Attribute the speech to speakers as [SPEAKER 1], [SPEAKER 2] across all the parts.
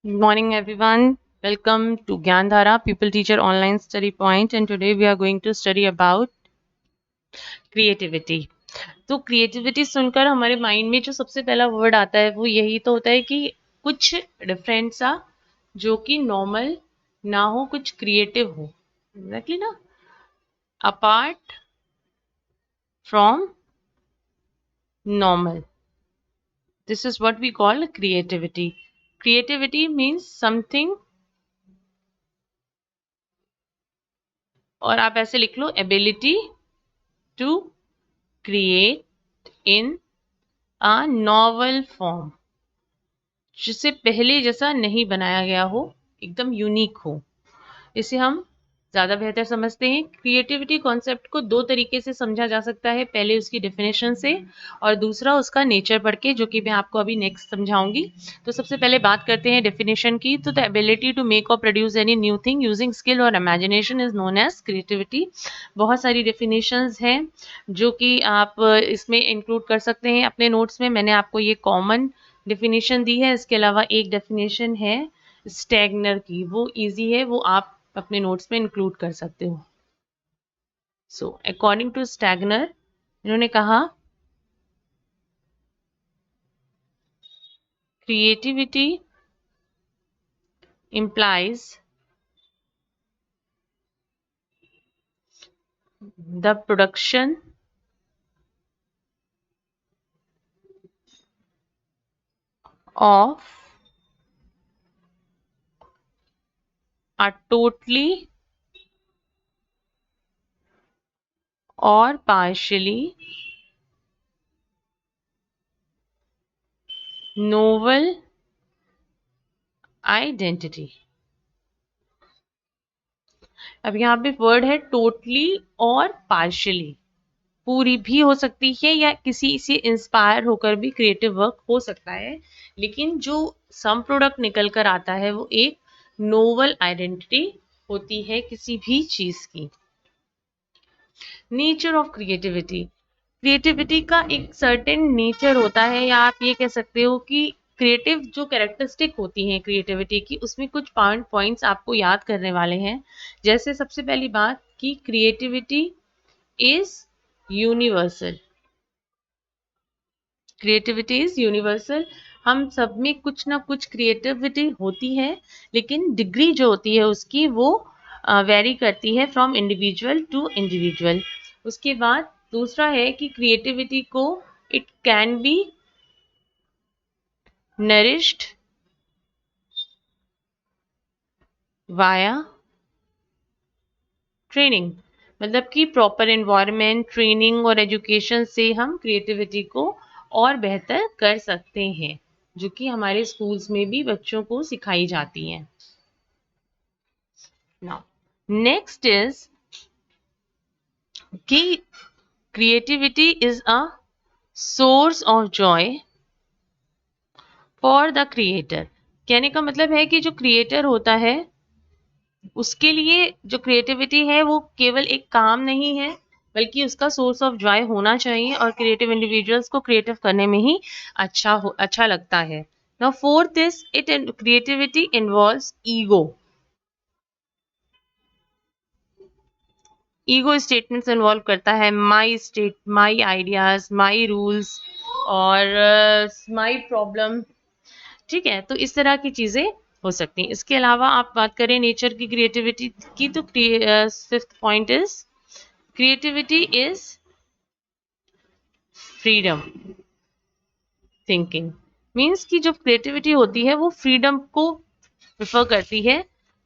[SPEAKER 1] Good morning, everyone. Welcome to Gyandhara People Teacher Online Study Point, and today we are going to study about creativity. तो creativity सुनकर हमारे mind में जो सबसे पहला word आता है वो यही तो होता है कि कुछ डिफरेंट सा जो कि नॉर्मल ना हो, कुछ क्रिएटिव हो। एग्जैक्टली ना, apart from normal, this is what we call creativity. Creativity means something, और आप ऐसे लिख लो, ability to create in a novel form, जिसे पहले जैसा नहीं बनाया गया हो, एकदम यूनिक हो. इसे हम ज़्यादा बेहतर समझते हैं. क्रिएटिविटी कॉन्सेप्ट को दो तरीके से समझा जा सकता है. पहले उसकी डेफिनेशन से, और दूसरा उसका नेचर पढ़ के, जो कि मैं आपको अभी नेक्स्ट समझाऊंगी. तो सबसे पहले बात करते हैं डेफिनेशन की. तो द एबिलिटी टू मेक और produce any new thing using skill और imagination is known as creativity. बहुत सारी डेफिनेशंस हैं जो कि आप इसमें इंक्लूड कर सकते हैं अपने नोट्स में. मैंने आपको ये कॉमन डेफिनेशन दी है. इसके अलावा एक डेफिनेशन है स्टैगनर की, वो इजी है, वो आप अपने नोट्स में इंक्लूड कर सकते हो. सो अकॉर्डिंग टू स्टैगनर, इन्होंने कहा creativity implies the production of a totally or partially novel identity. अब यहाँ पे वर्ड है टोटली और पार्शियली. पूरी भी हो सकती है या किसी से इंस्पायर होकर भी क्रिएटिव वर्क हो सकता है, लेकिन जो सम प्रोडक्ट निकल कर आता है वो एक नोवल आइडेंटिटी होती है किसी भी चीज की. नेचर ऑफ क्रिएटिविटी, क्रिएटिविटी का एक सर्टेन नेचर होता है, या आप ये कह सकते हो कि क्रिएटिव जो कैरेक्टरिस्टिक होती हैं क्रिएटिविटी की, उसमें कुछ पॉइंट्स आपको याद करने वाले हैं. जैसे सबसे पहली बात कि creativity is universal. Creativity is universal. हम सब में कुछ ना कुछ क्रिएटिविटी होती है, लेकिन डिग्री जो होती है उसकी वो वेरी करती है फ्रॉम इंडिविजुअल टू इंडिविजुअल. उसके बाद दूसरा है कि क्रिएटिविटी को it can be nourished via training. मतलब कि प्रॉपर एनवायरनमेंट, ट्रेनिंग और एजुकेशन से हम क्रिएटिविटी को और बेहतर कर सकते हैं, जो कि हमारे स्कूल्स में भी बच्चों को सिखाई जाती हैं. नाउ नेक्स्ट इज कि creativity is a source of Joy for the creator. कहने का मतलब है कि जो क्रिएटर होता है उसके लिए जो क्रिएटिविटी है वो केवल एक काम नहीं है, बल्कि उसका सोर्स ऑफ जॉय होना चाहिए, और क्रिएटिव इंडिविजुअल्स को क्रिएटिव करने में ही अच्छा लगता है. Now fourth is it creativity involves ego. Ego statements involve करता है माई आइडियाज, माई रूल्स और माई प्रॉब्लम. ठीक है, तो इस तरह की चीजें हो सकती हैं. इसके अलावा आप बात करें नेचर की क्रिएटिविटी की, तो fifth point is creativity is freedom thinking. Means कि जो क्रिएटिविटी होती है वो फ्रीडम को प्रेफर करती है.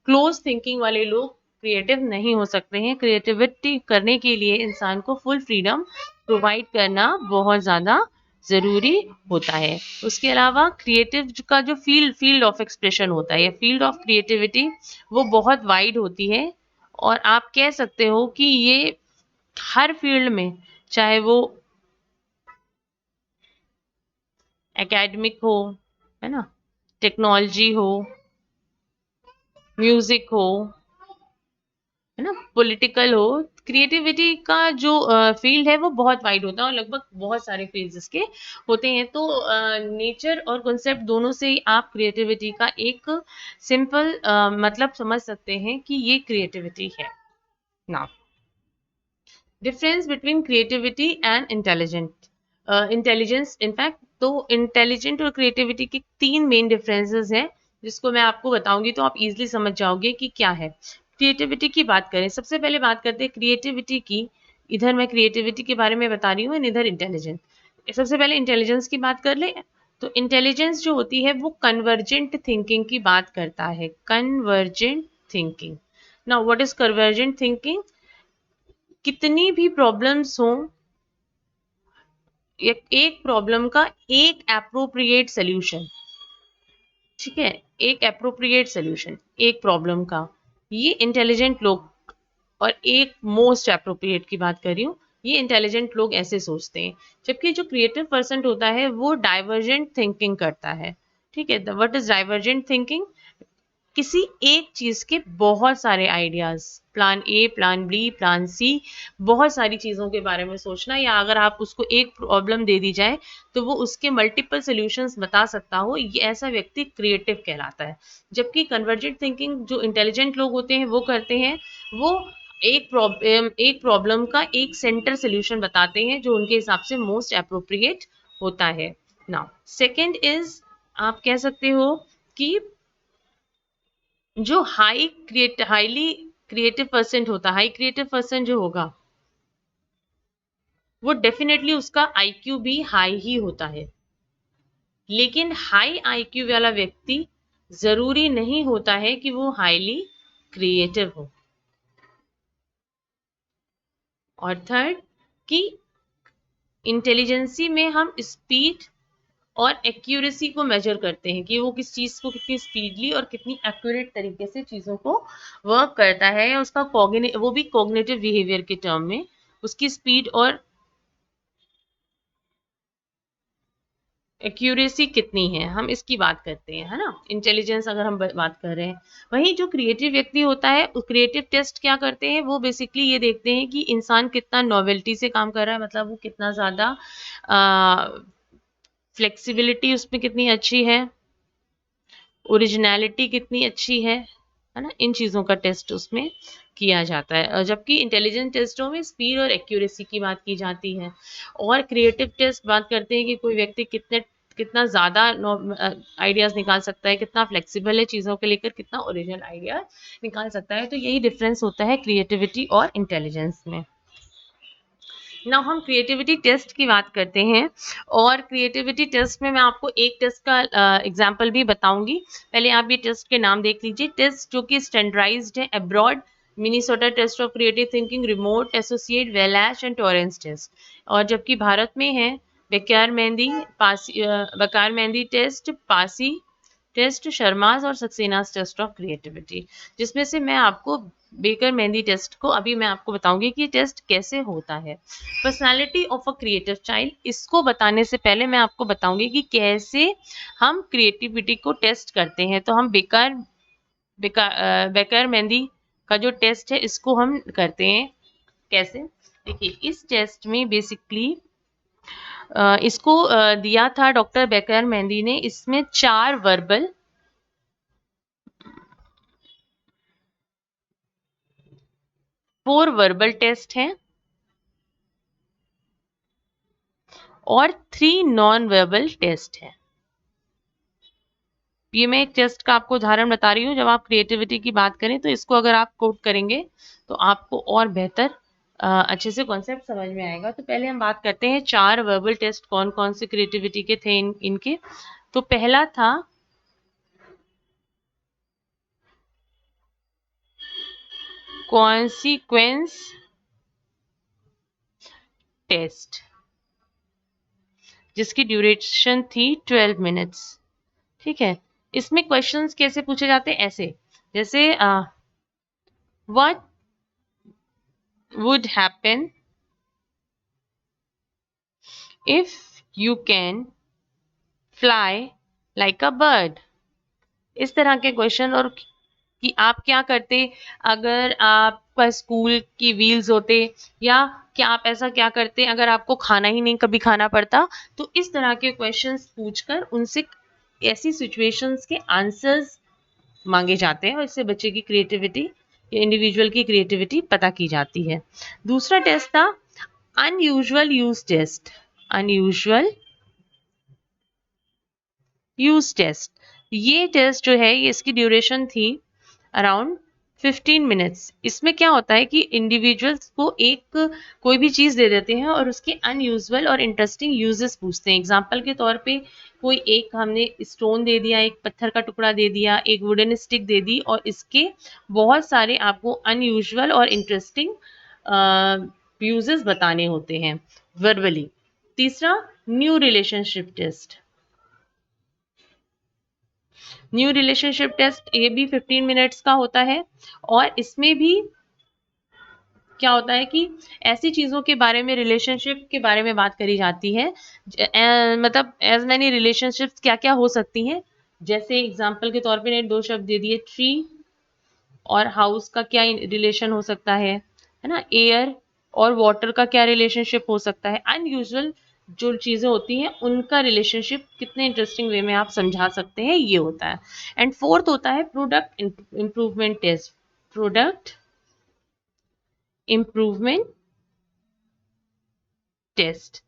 [SPEAKER 1] क्लोज थिंकिंग वाले लोग क्रिएटिव नहीं हो सकते हैं. क्रिएटिविटी करने के लिए इंसान को फुल फ्रीडम प्रोवाइड करना बहुत ज़्यादा ज़रूरी होता है. उसके अलावा क्रिएटिव का जो फील्ड ऑफ एक्सप्रेशन होता है, या फील्ड ऑफ क्रिएटिविटी, वो बहुत वाइड होती है. और आप कह सकते हो कि ये हर फील्ड में, चाहे वो एकेडमिक हो, है ना, टेक्नोलॉजी हो, म्यूजिक हो, है ना, पॉलिटिकल हो, क्रिएटिविटी का जो फील्ड है वो बहुत वाइड होता है और लगभग बहुत सारे फील्ड्स इसके होते हैं। तो नेचर और कॉन्सेप्ट दोनों से ही आप क्रिएटिविटी का एक सिंपल मतलब समझ सकते हैं कि ये क्रिएटिविटी है। Now difference between creativity and intelligence in fact, तो इंटेलिजेंट और क्रिएटिविटी के तीन मेन डिफरेंसेस हैं जिसको मैं आपको बताऊंगी तो आप इजीली समझ जाओगे कि क्या है। क्रिएटिविटी की बात करें, सबसे पहले बात करते हैं क्रिएटिविटी की। इधर मैं क्रिएटिविटी के बारे में बता रही हूँ, इधर इंटेलिजेंस। सबसे पहले इंटेलिजेंस की बात कर ले, तो इंटेलिजेंस जो होती है वो कन्वर्जेंट थिंकिंग की बात करता है। Convergent thinking. Now what is convergent thinking? कितनी भी प्रॉब्लम्स हो, एक प्रॉब्लम का एक एप्रोप्रिएट सोल्यूशन, ठीक है, एक एप्रोप्रिएट सोल्यूशन एक प्रॉब्लम का, ये इंटेलिजेंट लोग, और एक मोस्ट एप्रोप्रिएट की बात कर रही हूँ, ये इंटेलिजेंट लोग ऐसे सोचते हैं। जबकि जो क्रिएटिव पर्सन होता है वो डाइवर्जेंट थिंकिंग करता है। ठीक है, व्हाट इज डाइवर्जेंट थिंकिंग? किसी एक चीज के बहुत सारे ideas, plan A, plan B, plan C, बहुत सारी चीजों के बारे में सोचना, या अगर आप उसको एक प्रॉब्लम दे दी जाए तो वो उसके मल्टीपल सॉल्यूशंस बता सकता हो, ये ऐसा व्यक्ति क्रिएटिव कहलाता है। जबकि कन्वर्जेंट थिंकिंग जो इंटेलिजेंट लोग होते हैं वो करते हैं, वो एक प्रॉब्लम का एक सेंटर सोल्यूशन बताते हैं जो उनके हिसाब से मोस्ट अप्रोप्रिएट होता है। नाउ सेकंड इज, आप कह सकते हो कि जो हाईली क्रिएटिव पर्सन होता, हाई क्रिएटिव पर्सन जो होगा वो डेफिनेटली उसका आईक्यू भी हाई ही होता है। लेकिन हाई आईक्यू वाला व्यक्ति जरूरी नहीं होता है कि वो हाईली क्रिएटिव हो। और थर्ड कि इंटेलिजेंसी में हम स्पीड और एक्यूरेसी को मेजर करते हैं कि वो किस चीज को कितनी स्पीडली और कितनी एक्यूरेट तरीके से चीजों को वर्क करता है, या उसका वो भी कॉग्निटिव बिहेवियर के टर्म में उसकी स्पीड और एक्यूरेसी कितनी है, हम इसकी बात करते हैं, है ना, इंटेलिजेंस अगर हम बात कर रहे हैं। वहीं जो क्रिएटिव व्यक्ति होता है, क्रिएटिव टेस्ट क्या करते हैं, वो बेसिकली ये देखते हैं कि इंसान कितना नॉवेल्टी से काम कर रहा है, मतलब वो कितना ज्यादा फ्लेक्सिबिलिटी उसमें कितनी अच्छी है, ओरिजिनलिटी कितनी अच्छी है ना, इन चीज़ों का टेस्ट उसमें किया जाता है। जबकि इंटेलिजेंस टेस्टों में स्पीड और एक्यूरेसी की बात की जाती है। और क्रिएटिव टेस्ट बात करते हैं कि कोई व्यक्ति कितना ज़्यादा आइडियाज़ निकाल सकता है, कितना फ्लेक्सिबल है चीज़ों को लेकर, कितना ओरिजिनल आइडिया निकाल सकता है। तो यही डिफरेंस होता है क्रिएटिविटी और इंटेलिजेंस में। नाउ हम क्रिएटिविटी टेस्ट की बात करते हैं, और क्रिएटिविटी टेस्ट में मैं आपको एक टेस्ट का एग्जांपल भी बताऊंगी। पहले आप ये टेस्ट के नाम देख लीजिए। टेस्ट जो कि स्टैंडर्डाइज्ड है, abroad, Minnesota test of creative thinking, remote associate, Wallach and Torrance test. और जबकि भारत में है बकार मेहंदी टेस्ट, पासी टेस्ट, शर्माज और सक्सेनाज टेस्ट ऑफ क्रिएटिविटी। जिसमें से मैं आपको बेकर मेहंदी टेस्ट को अभी मैं आपको बताऊंगी कि टेस्ट कैसे होता है। Personality of a creative child, इसको बताने से पहले मैं आपको बताऊंगी कि कैसे हम क्रिएटिविटी को टेस्ट करते हैं। तो हम बेकर मेहंदी का जो टेस्ट है इसको हम करते हैं कैसे। देखिए, इस टेस्ट में बेसिकली इसको दिया था डॉक्टर बेकर मेहंदी ने। इसमें 4 वर्बल टेस्ट हैं और 3 नॉन वर्बल टेस्ट हैं। ये मैं एक टेस्ट का आपको उदाहरण बता रही हूँ। जब आप क्रिएटिविटी की बात करें तो इसको अगर आप कोट करेंगे तो आपको और बेहतर अच्छे से कॉन्सेप्ट समझ में आएगा। तो पहले हम बात करते हैं 4 वर्बल टेस्ट कौन कौन से क्रिएटिविटी के थे इनके। तो पहला था कॉन्सिक्वेंस टेस्ट, जिसकी ड्यूरेशन थी 12 मिनट्स। ठीक है, इसमें क्वेश्चंस कैसे पूछे जाते हैं, ऐसे जैसे what would happen if you can fly like a bird, इस तरह के क्वेश्चन। और कि आप क्या करते अगर आपका स्कूल की व्हील्स होते, या क्या आप ऐसा क्या करते अगर आपको खाना ही नहीं कभी खाना पड़ता। तो इस तरह के क्वेश्चंस पूछकर उनसे ऐसी सिचुएशंस के आंसर्स मांगे जाते हैं और इससे बच्चे की क्रिएटिविटी या इंडिविजुअल की क्रिएटिविटी पता की जाती है। दूसरा टेस्ट था unusual use test. Unusual use test, ये टेस्ट जो है ये इसकी ड्यूरेशन थी अराउंड 15 मिनट्स। इसमें क्या होता है कि इंडिविजुअल्स को एक कोई भी चीज़ दे देते हैं और उसके अनयूजुअल और इंटरेस्टिंग यूजेस पूछते हैं। एग्जाम्पल के तौर पे कोई एक हमने स्टोन दे दिया, एक पत्थर का टुकड़ा दे दिया, एक वुडन स्टिक दे दी, और इसके बहुत सारे आपको अनयूजुअल और इंटरेस्टिंग यूजेस बताने होते हैं वर्बली। तीसरा new relationship test. New relationship test ये भी 15 मिनट्स का होता है और इसमें भी क्या होता है कि ऐसी चीजों के बारे में, रिलेशनशिप के बारे में बात करी जाती है। मतलब एज मैनी रिलेशनशिप्स क्या क्या हो सकती हैं। जैसे एग्जाम्पल के तौर पे ने दो शब्द दे दिए, ट्री और हाउस का क्या रिलेशन हो सकता है ना। एयर और वाटर का क्या रिलेशनशिप हो सकता है। अनयूजुअल जो चीजें होती हैं उनका रिलेशनशिप कितने इंटरेस्टिंग वे में आप समझा सकते हैं, ये होता है। एंड फोर्थ होता है product improvement test. Product improvement test,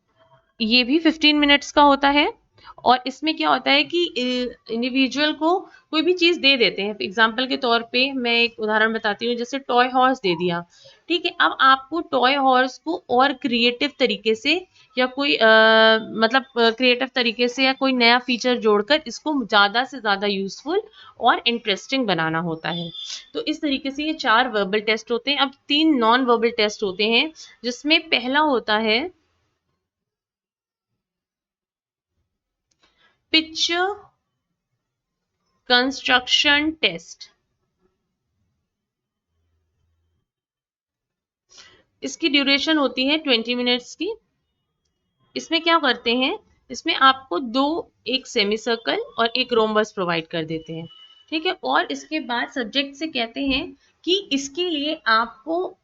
[SPEAKER 1] ये भी 15 मिनट्स का होता है और इसमें क्या होता है कि इंडिविजुअल को कोई भी चीज दे देते हैं। एग्जाम्पल के तौर पे मैं एक उदाहरण बताती हूँ, जैसे टॉय हॉर्स दे दिया, ठीक है। अब आपको टॉय हॉर्स को और क्रिएटिव तरीके से या कोई मतलब क्रिएटिव तरीके से या कोई नया फीचर जोड़कर इसको ज्यादा से ज्यादा यूजफुल और इंटरेस्टिंग बनाना होता है। तो इस तरीके से ये 4 वर्बल टेस्ट होते हैं। अब 3 नॉन वर्बल टेस्ट होते हैं, जिसमें पहला होता है पिक्चर कंस्ट्रक्शन टेस्ट। इसकी ड्यूरेशन होती है 20 मिनट्स की। इसमें क्या करते हैं, इसमें आपको दो, एक सेमी सर्कल और एक रोम्बस प्रोवाइड कर देते हैं, ठीक है। और इसके बाद सब्जेक्ट से कहते हैं कि इसके लिए आपको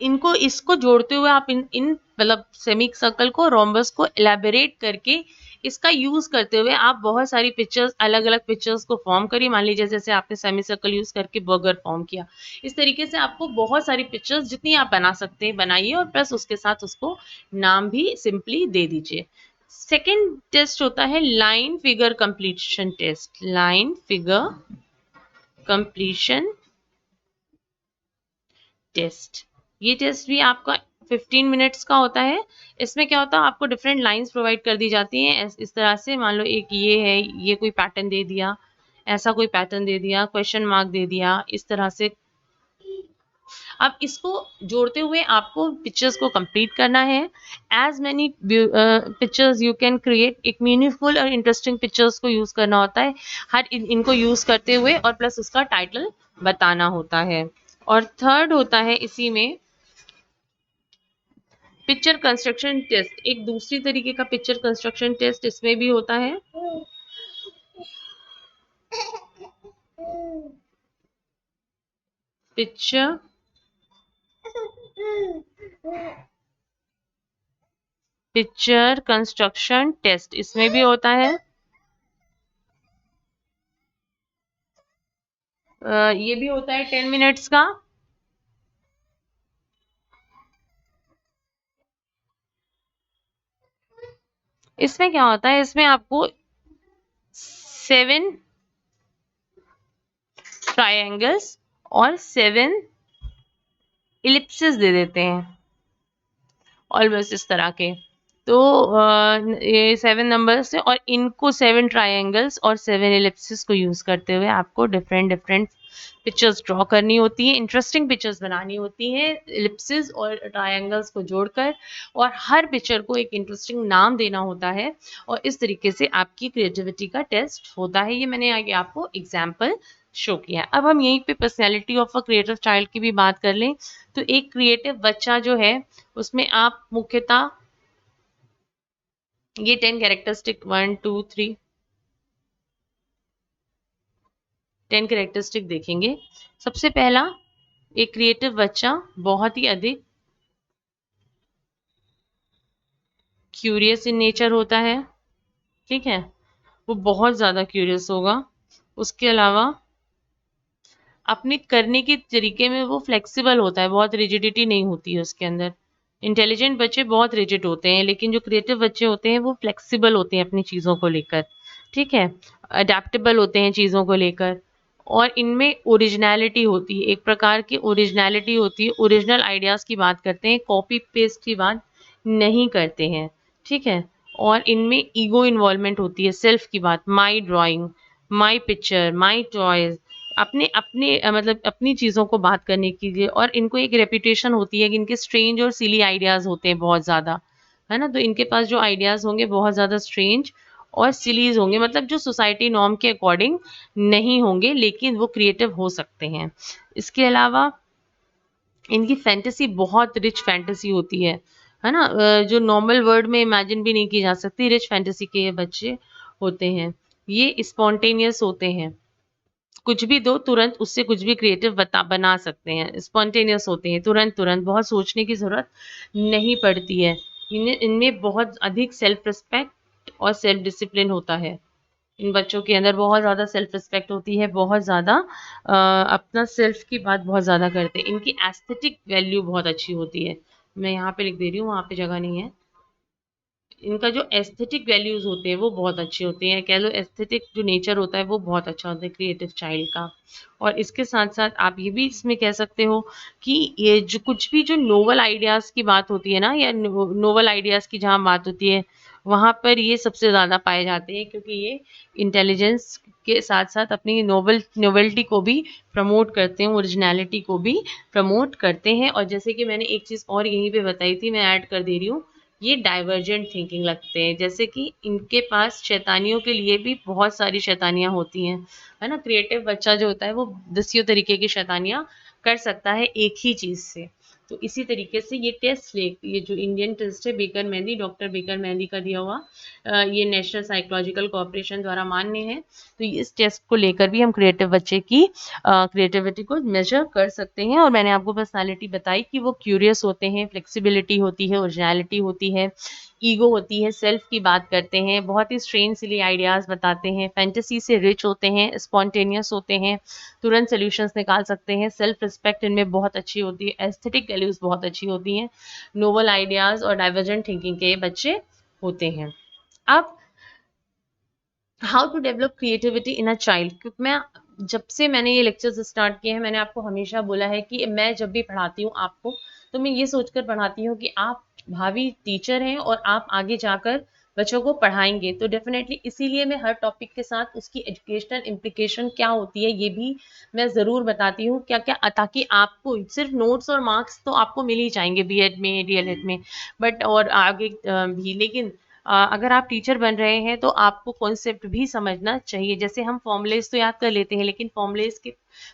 [SPEAKER 1] इनको इसको जोड़ते हुए आप इन इन मतलब सेमी सर्कल को, रोम्बस को इलेबोरेट करके इसका यूज करते हुए आप बहुत सारी पिक्चर्स, अलग अलग पिक्चर्स को फॉर्म करिए। मान लीजिए जैसे आपने सेमी सर्कल यूज करके बर्गर फॉर्म किया, इस तरीके से आपको बहुत सारी पिक्चर्स जितनी आप बना सकते हैं बनाइए और प्लस उसके साथ उसको नाम भी सिंपली दे दीजिए। सेकेंड टेस्ट होता है line figure completion test. Line figure completion test, ये टेस्ट भी आपका 15 मिनट्स का होता है। इसमें क्या होता है, आपको डिफरेंट लाइंस प्रोवाइड कर दी जाती हैं इस तरह से। मान लो एक ये है, ये कोई पैटर्न दे दिया, ऐसा कोई पैटर्न दे दिया, क्वेश्चन मार्क दे दिया, इस तरह से। अब इसको जोड़ते हुए आपको पिक्चर्स को कंप्लीट करना है। As many pictures you can create, एक मीनिंगफुल और इंटरेस्टिंग पिक्चर्स को यूज करना होता है हर इनको यूज करते हुए, और प्लस उसका टाइटल बताना होता है। और थर्ड होता है इसी में पिक्चर कंस्ट्रक्शन टेस्ट। एक दूसरी तरीके का पिक्चर कंस्ट्रक्शन टेस्ट इसमें भी होता है। पिक्चर पिक्चर कंस्ट्रक्शन टेस्ट इसमें भी होता है। ये भी होता है 10 मिनट्स का। इसमें क्या होता है, इसमें आपको 7 ट्रायंगल्स और 7 इलिप्सिस दे देते हैं, ऑलमोस्ट इस तरह के। तो ये 7 नंबर्स है और इनको 7 ट्रायंगल्स और 7 इलिप्सिस को यूज करते हुए आपको डिफरेंट डिफरेंट पिक्चर्स ड्रॉ करनी होती है, इंटरेस्टिंग पिक्चर्स बनानी होती हैं इलिप्सिस और ट्रायंगल्स को जोड़कर, और हर पिक्चर को एक इंटरेस्टिंग नाम देना होता है। और इस तरीके से आपकी क्रिएटिविटी का टेस्ट होता है। ये मैंने आगे आपको एग्जाम्पल शो किया। अब हम यहीं पे personality of a creative child की भी बात कर लें, तो एक क्रिएटिव बच्चा जो है उसमें आप मुख्यतः ये 10 कैरेक्टरिस्टिक 1 2 3 10 कैरेक्टरिस्टिक देखेंगे। सबसे पहला, एक क्रिएटिव बच्चा बहुत ही अधिक क्यूरियस इन नेचर होता है। ठीक है, वो बहुत ज़्यादा क्यूरियस होगा। उसके अलावा अपने करने के तरीके में वो फ्लेक्सिबल होता है, बहुत रिजिडिटी नहीं होती है उसके अंदर। इंटेलिजेंट बच्चे बहुत रिजिड होते हैं, लेकिन जो क्रिएटिव बच्चे होते हैं वो फ्लेक्सिबल होते हैं अपनी चीज़ों को लेकर। ठीक है, अडेप्टेबल होते हैं चीज़ों को लेकर, और इनमें ओरिजिनैलिटी होती है, एक प्रकार की ओरिजिनैलिटी होती है। ओरिजिनल आइडियाज़ की बात करते हैं, कॉपी पेस्ट की बात नहीं करते हैं। ठीक है, और इनमें ईगो इन्वॉल्वमेंट होती है, सेल्फ की बात, माई drawing, my picture, my toys, अपने अपने मतलब अपनी चीज़ों को बात करने के लिए। और इनको एक रेपुटेशन होती है कि इनके स्ट्रेंज और सिली आइडियाज़ होते हैं बहुत ज़्यादा, है ना। तो इनके पास जो आइडियाज़ होंगे बहुत ज़्यादा स्ट्रेंज और सिलीज होंगे, मतलब जो सोसाइटी नॉर्म के अकॉर्डिंग नहीं होंगे, लेकिन वो क्रिएटिव हो सकते हैं। इसके अलावा इनकी फैंटेसी बहुत रिच फैंटेसी होती है ना, जो नॉर्मल वर्ड में इमेजिन भी नहीं की जा सकती, रिच फैंटेसी के ये बच्चे होते हैं। ये स्पॉन्टेनियस होते हैं, कुछ भी दो तुरंत उससे कुछ भी क्रिएटिव बना सकते हैं। स्पॉन्टेनियस होते हैं, तुरंत तुरंत, बहुत सोचने की ज़रूरत नहीं पड़ती है। इन्हें इनमें बहुत अधिक सेल्फ रिस्पेक्ट और सेल्फ डिसिप्लिन होता है। इन बच्चों के अंदर बहुत ज़्यादा सेल्फ रिस्पेक्ट होती है, बहुत ज़्यादा अपना सेल्फ की बात बहुत ज़्यादा करते हैं। इनकी एस्थेटिक वैल्यू बहुत अच्छी होती है। मैं यहाँ पे लिख दे रही हूँ, वहाँ पे जगह नहीं है। इनका जो एस्थेटिक वैल्यूज होते हैं वो बहुत अच्छे होते हैं, कह लो एस्थेटिक जो नेचर होता है वो बहुत अच्छा होता है क्रिएटिव चाइल्ड का। और इसके साथ साथ आप ये भी इसमें कह सकते हो कि ये जो कुछ भी जो नोवल आइडियाज़ की बात होती है ना, या नोवल आइडियाज़ की जहाँ बात होती है, वहाँ पर ये सबसे ज़्यादा पाए जाते हैं, क्योंकि ये इंटेलिजेंस के साथ साथ अपनी नोवेल्टी को भी प्रमोट करते हैं, ओरिजिनलिटी को भी प्रमोट करते हैं। और जैसे कि मैंने एक चीज़ और यहीं पे बताई थी, मैं ऐड कर दे रही हूँ, ये डाइवर्जेंट थिंकिंग लगते हैं, जैसे कि इनके पास शैतानियों के लिए भी बहुत सारी शैतानियाँ होती हैं, है ना। क्रिएटिव बच्चा जो होता है वो दसियों तरीके की शैतानियाँ कर सकता है एक ही चीज़ से। तो इसी तरीके से ये टेस्ट ये जो इंडियन टेस्ट है, baker mehndi, doctor baker mehndi का दिया हुआ, ये नेशनल साइकोलॉजिकल कॉर्पोरेशन द्वारा मान्य है। तो इस टेस्ट को लेकर भी हम क्रिएटिव बच्चे की क्रिएटिविटी को मेजर कर सकते हैं। और मैंने आपको पर्सनालिटी बताई कि वो क्यूरियस होते हैं, फ्लेक्सिबिलिटी होती है, ओरिजिनलिटी होती है, ईगो होती है, सेल्फ की बात करते हैं, बहुत ही स्ट्रेंज सिली आइडियाज़ बताते हैं, फैंटेसी से रिच होते हैं, स्पॉन्टेनियस होते हैं, तुरंत सॉल्यूशंस निकाल सकते हैं, सेल्फ रिस्पेक्ट इनमें बहुत अच्छी होती है, एस्थेटिक वैल्यूज़ बहुत अच्छी होती हैं, नोवल आइडियाज़ और डाइवर्जेंट थिंकिंग के बच्चे होते हैं। अब how to develop creativity in a child, क्योंकि जब से मैंने ये लेक्चर्स स्टार्ट किए हैं, मैंने आपको हमेशा बोला है कि मैं जब भी पढ़ाती हूँ आपको, तो मैं ये सोचकर पढ़ाती हूँ कि आप भावी टीचर हैं और आप आगे जाकर बच्चों को पढ़ाएंगे। तो डेफिनेटली इसीलिए मैं हर टॉपिक के साथ उसकी एजुकेशनल इम्प्लीकेशन क्या होती है ये भी मैं ज़रूर बताती हूँ, क्या क्या, ताकि आपको सिर्फ नोट्स और मार्क्स तो आपको मिल ही जाएंगे बीएड में, डीएलएड में, बट और आगे भी, लेकिन अगर आप टीचर बन रहे हैं तो आपको कॉन्सेप्ट भी समझना चाहिए। जैसे हम फॉर्मूलेस तो याद कर लेते हैं, लेकिन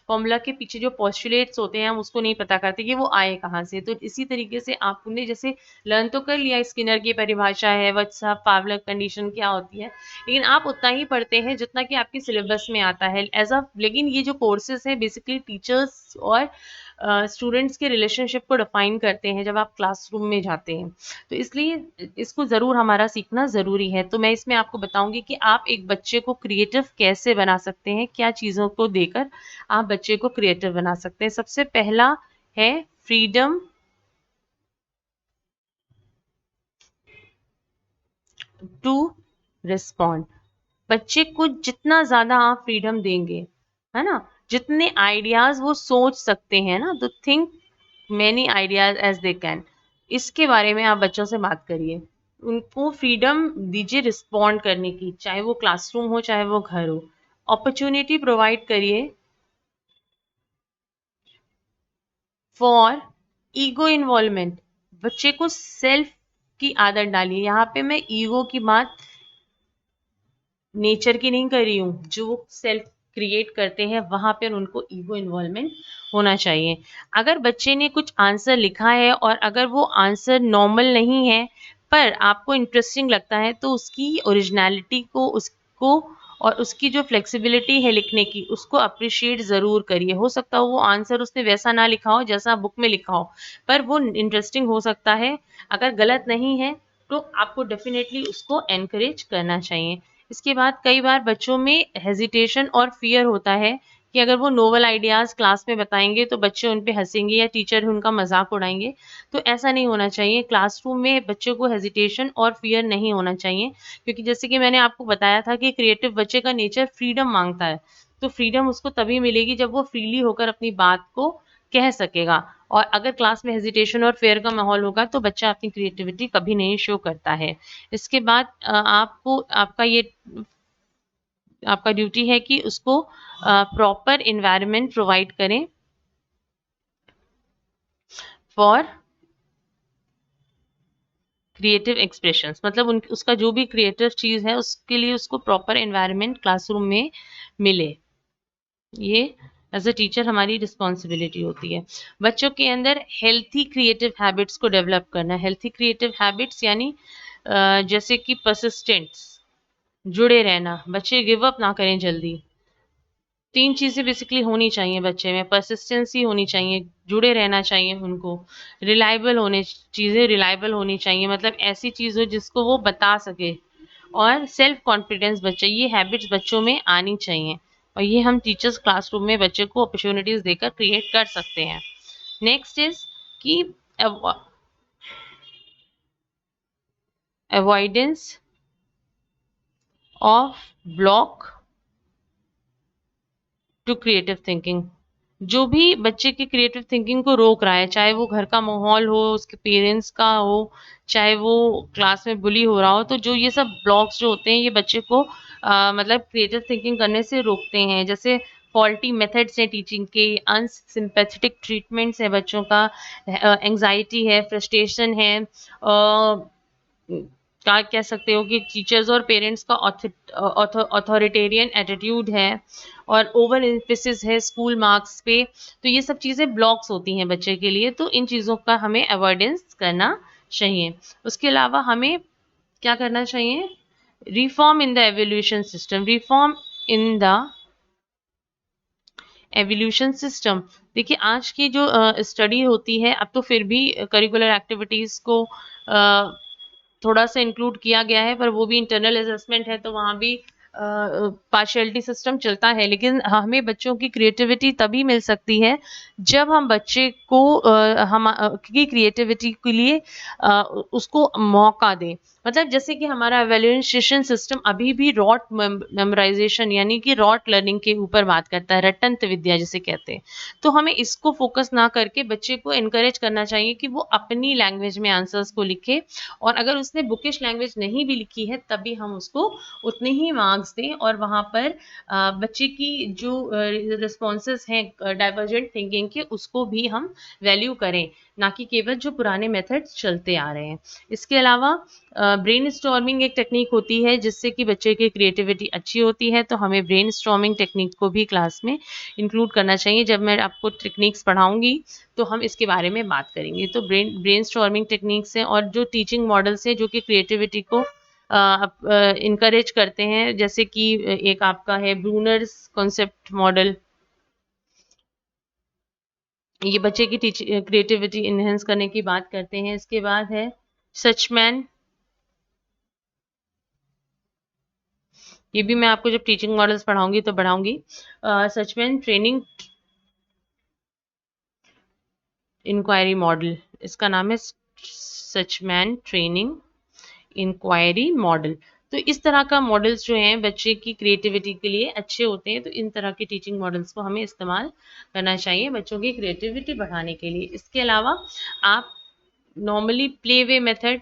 [SPEAKER 1] फॉर्मूला के पीछे जो पोस्टुलेट्स होते हैं हम उसको नहीं पता करते कि वो आए कहाँ से। तो इसी तरीके से आपने जैसे लर्न तो कर लिया, स्किनर की परिभाषा है, व्हाट्स पावलक कंडीशन क्या होती है, लेकिन आप उतना ही पढ़ते हैं जितना कि आपके सिलेबस में आता है एज अ। लेकिन ये जो कोर्सेज हैं बेसिकली टीचर्स और स्टूडेंट्स के रिलेशनशिप को डिफाइन करते हैं जब आप क्लासरूम में जाते हैं। तो इसलिए इसको ज़रूर हमारा सीखना ज़रूरी है। तो मैं इसमें आपको बताऊंगी कि आप एक बच्चे को क्रिएटिव कैसे बना सकते हैं, क्या चीज़ों को देकर आप बच्चे को क्रिएटिव बना सकते हैं। सबसे पहला है फ्रीडम टू रिस्पॉन्ड। बच्चे को जितना ज़्यादा आप फ्रीडम देंगे, है ना, जितने आइडियाज़ वो सोच सकते हैं ना, तो think many ideas as they can, इसके बारे में आप बच्चों से बात करिए। उनको फ्रीडम दीजिए रिस्पॉन्ड करने की, चाहे वो क्लासरूम हो चाहे वो घर हो। अपॉर्चुनिटी प्रोवाइड करिए फॉर ईगो इन्वॉल्वमेंट। बच्चे को सेल्फ की आदत डालिए। यहाँ पे मैं ईगो की बात नेचर की नहीं कर रही हूँ, जो वो सेल्फ क्रिएट करते हैं वहां पर उनको ईगो इन्वॉल्वमेंट होना चाहिए। अगर बच्चे ने कुछ आंसर लिखा है और अगर वो आंसर नॉर्मल नहीं है पर आपको इंटरेस्टिंग लगता है, तो उसकी ओरिजिनलिटी को, उसको और उसकी जो फ्लेक्सिबिलिटी है लिखने की उसको अप्रिशिएट ज़रूर करिए। हो सकता हो वो आंसर उसने वैसा ना लिखा हो जैसा बुक में लिखा हो, पर वो इंटरेस्टिंग हो सकता है। अगर गलत नहीं है तो आपको डेफिनेटली उसको एनकरेज करना चाहिए। इसके बाद कई बार बच्चों में हेजिटेशन और फियर होता है कि अगर वो नोवेल आइडियाज़ क्लास में बताएंगे तो बच्चे उन पे हंसेंगे या टीचर उनका मजाक उड़ाएंगे। तो ऐसा नहीं होना चाहिए। क्लासरूम में बच्चों को हेजिटेशन और फियर नहीं होना चाहिए, क्योंकि जैसे कि मैंने आपको बताया था कि क्रिएटिव बच्चे का नेचर फ्रीडम मांगता है। तो फ्रीडम उसको तभी मिलेगी जब वो फ्रीली होकर अपनी बात को कह सकेगा। और अगर क्लास में हेजिटेशन और फेयर का माहौल होगा तो बच्चा अपनी क्रिएटिविटी कभी नहीं शो करता है। इसके बाद आपको आपका ड्यूटी है कि उसको प्रॉपर इन्वायरमेंट प्रोवाइड करें फॉर क्रिएटिव एक्सप्रेशंस। मतलब उसका जो भी क्रिएटिव चीज़ है उसके लिए उसको प्रॉपर एनवायरनमेंट क्लासरूम में मिले। ये एज अ टीचर हमारी रिस्पॉन्सिबिलिटी होती है। बच्चों के अंदर हेल्थी क्रिएटिव हैबिट्स को डेवलप करना। हेल्थी क्रिएटिव हैबिट्स यानी जैसे कि परसिस्टेंस, जुड़े रहना, बच्चे गिव अप ना करें जल्दी। 3 चीज़ें बेसिकली होनी चाहिए बच्चे में। परसिस्टेंसी होनी चाहिए, जुड़े रहना चाहिए उनको, चीज़ें रिलायबल होनी चाहिए, मतलब ऐसी चीज़ हो जिसको वो बता सके, और सेल्फ कॉन्फिडेंस बच्चे, ये हैबिट्स बच्चों में आनी चाहिए। और ये हम टीचर्स क्लासरूम में बच्चे को अपॉर्चुनिटीज़ देकर क्रिएट कर सकते हैं। नेक्स्ट इज़ कि avoidance of block to creative thinking. जो भी बच्चे की क्रिएटिव थिंकिंग को रोक रहा है, चाहे वो घर का माहौल हो, उसके पेरेंट्स का हो, चाहे वो क्लास में बुली हो रहा हो, तो जो ये सब ब्लॉक्स जो होते हैं ये बच्चे को मतलब क्रिएटिव थिंकिंग करने से रोकते हैं। जैसे फॉल्टी मेथड्स हैं टीचिंग के, अनसिम्पैथेटिक ट्रीटमेंट्स है बच्चों का, एंग्जाइटी है, फ्रस्ट्रेशन है, क्या कह सकते हो कि टीचर्स और पेरेंट्स का ऑथोरिटेरियन एटीट्यूड है, और ओवर एम्फेसिस है स्कूल मार्क्स पे। तो ये सब चीज़ें ब्लॉक्स होती हैं बच्चे के लिए, तो इन चीज़ों का हमें अवॉइडेंस करना चाहिए। उसके अलावा हमें क्या करना चाहिए? Reform in the evolution system. Reform in the evolution system. देखिए आज की जो स्टडी होती है, अब तो फिर भी करिकुलर एक्टिविटीज़ को थोड़ा सा इंक्लूड किया गया है, पर वो भी इंटरनल असेसमेंट है तो वहाँ भी पार्शियलिटी सिस्टम चलता है। लेकिन हमें बच्चों की क्रिएटिविटी तभी मिल सकती है जब हम बच्चे को हम की क्रिएटिविटी के लिए उसको मौका दें। मतलब जैसे कि हमारा एवेल्यूएशन सिस्टम अभी भी रॉट मेमोराइजेशन यानी कि रॉट लर्निंग के ऊपर बात करता है, रटंत विद्या जिसे कहते हैं। तो हमें इसको फोकस ना करके बच्चे को एनकरेज करना चाहिए कि वो अपनी लैंग्वेज में आंसर्स को लिखे, और अगर उसने बुकिश लैंग्वेज नहीं भी लिखी है तभी हम उसको उतने ही मार्क्स दें, और वहाँ पर बच्चे की जो रिस्पॉन्सेस हैं डाइवर्जेंट थिंकिंग के उसको भी हम वैल्यू करें, ना कि केवल जो पुराने मेथड्स चलते आ रहे हैं। इसके अलावा ब्रेन स्टॉर्मिंग एक टेक्निक होती है जिससे कि बच्चे की क्रिएटिविटी अच्छी होती है, तो हमें ब्रेन स्टॉर्मिंग टेक्निक को भी क्लास में इंक्लूड करना चाहिए। जब मैं आपको टेक्निक्स पढ़ाऊंगी तो हम इसके बारे में बात करेंगे। तो ब्रेन स्टॉर्मिंग टेक्निक्स हैं, और जो टीचिंग मॉडल्स हैं जो कि क्रिएटिविटी को इनकरेज करते हैं, जैसे कि एक आपका है ब्रूनर्स कॉन्सेप्ट मॉडल। ये बच्चे की क्रिएटिविटी इनहेंस करने की बात करते हैं। इसके बाद है सचमैन। ये भी मैं आपको जब टीचिंग मॉडल्स पढ़ाऊंगी तो पढ़ाऊंगी। सचमैन ट्रेनिंग इंक्वायरी मॉडल, इसका नाम है सचमैन ट्रेनिंग इंक्वायरी मॉडल। तो इस तरह का मॉडल्स जो हैं बच्चे की क्रिएटिविटी के लिए अच्छे होते हैं, तो इन तरह के टीचिंग मॉडल्स को हमें इस्तेमाल करना चाहिए बच्चों की क्रिएटिविटी बढ़ाने के लिए। इसके अलावा आप normally play way method,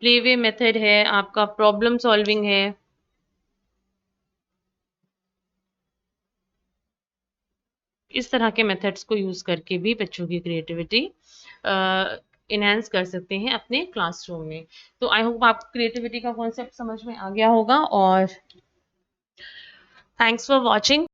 [SPEAKER 1] play way method है आपका, प्रॉब्लम सॉल्विंग है, इस तरह के मेथड्स को यूज़ करके भी बच्चों की क्रिएटिविटी इनहेंस कर सकते हैं अपने क्लासरूम में। तो आई होप आपको क्रिएटिविटी का कॉन्सेप्ट समझ में आ गया होगा, और थैंक्स फॉर वॉचिंग।